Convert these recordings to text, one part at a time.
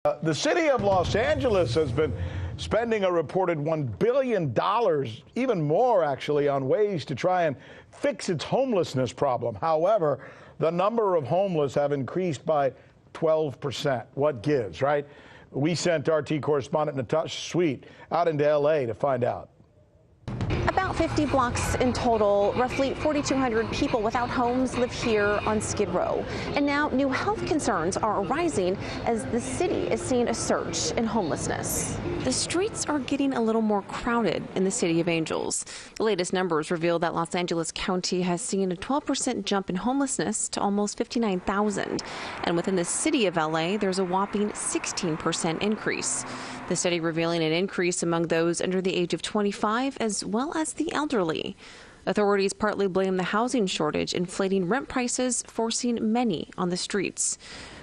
The city of Los Angeles has been spending a reported $1 billion, even more actually, on ways to try and fix its homelessness problem. However, the number of homeless have increased by 12%. What gives, right? We sent RT correspondent Natasha Sweet out into L.A. to find out. About 50 blocks in total, roughly 4,200 people without homes live here on Skid Row. And now new health concerns are arising as the city is seeing a surge in homelessness. The streets are getting a little more crowded in the City of Angels. The latest numbers reveal that Los Angeles County has seen a 12% jump in homelessness to almost 59,000. And within the city of LA, there's a whopping 16% increase. The study revealing an increase among those under the age of 25 as well as the elderly. Authorities partly blame the housing shortage, inflating rent prices, forcing many on the streets.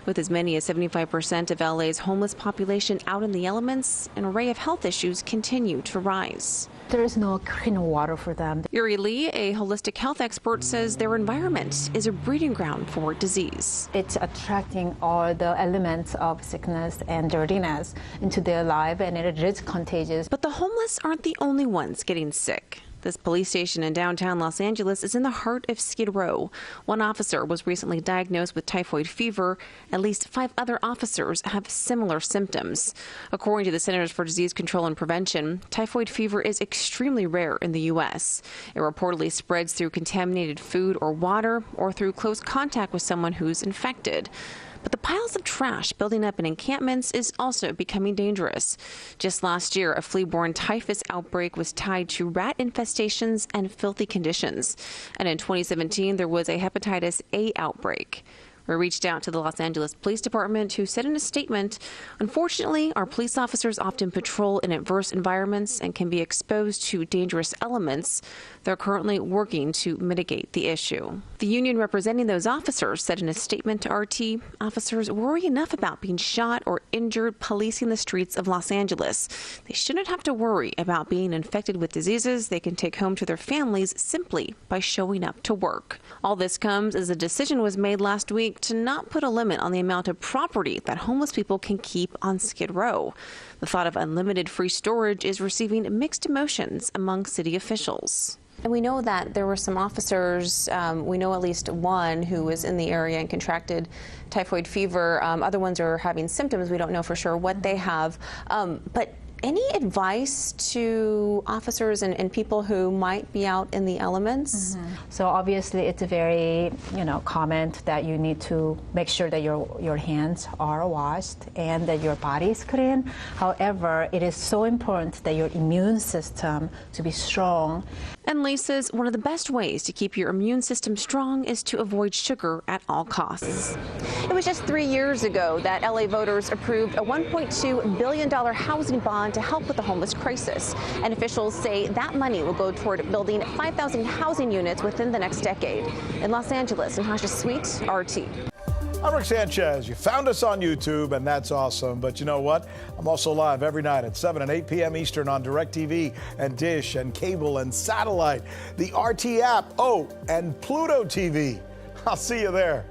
With as many as 75% of LA's homeless population out in the elements, an array of health issues continue to rise. There is no clean water for them. Yuri Lee, a holistic health expert, says their environment is a breeding ground for disease. It's attracting all the elements of sickness and dirtiness into their life, and it is contagious. But the homeless aren't the only ones getting sick. This police station in downtown Los Angeles is in the heart of Skid Row. One officer was recently diagnosed with typhoid fever. At least 5 other officers have similar symptoms. According to the Centers for Disease Control and Prevention, typhoid fever is extremely rare in the U.S. It reportedly spreads through contaminated food or water or through close contact with someone who's infected. But the piles of trash building up in encampments is also becoming dangerous. Just last year, a flea-borne typhus outbreak was tied to rat infestations and filthy conditions. And in 2017, there was a hepatitis A outbreak. We reached out to the Los Angeles Police Department, who said in a statement, "Unfortunately, our police officers often patrol in adverse environments and can be exposed to dangerous elements. They're currently working to mitigate the issue." The union representing those officers said in a statement to RT, "Officers worry enough about being shot or injured policing the streets of Los Angeles. They shouldn't have to worry about being infected with diseases they can take home to their families simply by showing up to work." All this comes as a decision was made last week to not put a limit on the amount of property that homeless people can keep on Skid Row. The thought of unlimited free storage is receiving mixed emotions among city officials. And we know that there were some officers, we know at least one who was in the area and contracted typhoid fever. Other ones are having symptoms. We don't know for sure what they have. But any advice to officers and people who might be out in the elements? So obviously it's a very, common that you need to make sure that your hands are washed and that your body is clean. However, it is so important that your immune system to be strong. And Lee says one of the best ways to keep your immune system strong is to avoid sugar at all costs. It was just 3 years ago that LA voters approved a $1.2 billion housing bond to help with the homeless crisis. And officials say that money will go toward building 5,000 housing units within the next decade. In Los Angeles, Natasha Sweet, RT. I'm Rick Sanchez. You found us on YouTube, and that's awesome. But you know what? I'm also live every night at 7 and 8 p.m. Eastern on DirecTV and Dish and cable and satellite, the RT app, and Pluto TV. I'll see you there.